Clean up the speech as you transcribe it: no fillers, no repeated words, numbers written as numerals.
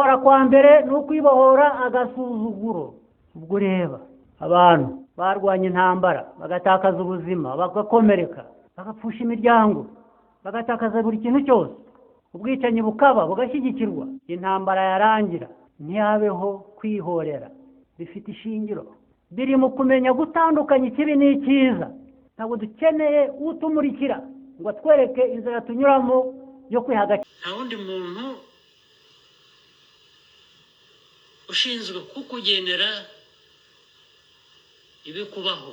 ora kwa mbere ni ukwibohora agasuzuguro. Ubwo ureba abantu barwanya intambara bagatakaza ubuzima bagakomereka bagapfusha imiryango bagatakaza buri kintu cyose, ubwicanyi bukaba bugashyigikirwa, intambara yarangira ntihabeho kwihorera bifite ishingiro, biri mu kumenya gutandukanya ikibi n'icyiza. Ntabwo dukeneye utumurikira ngo atwereke inzira tunyuramo yo kwihagakira. Nta wundi muntu ushinzwe kukugenera ibikubaho.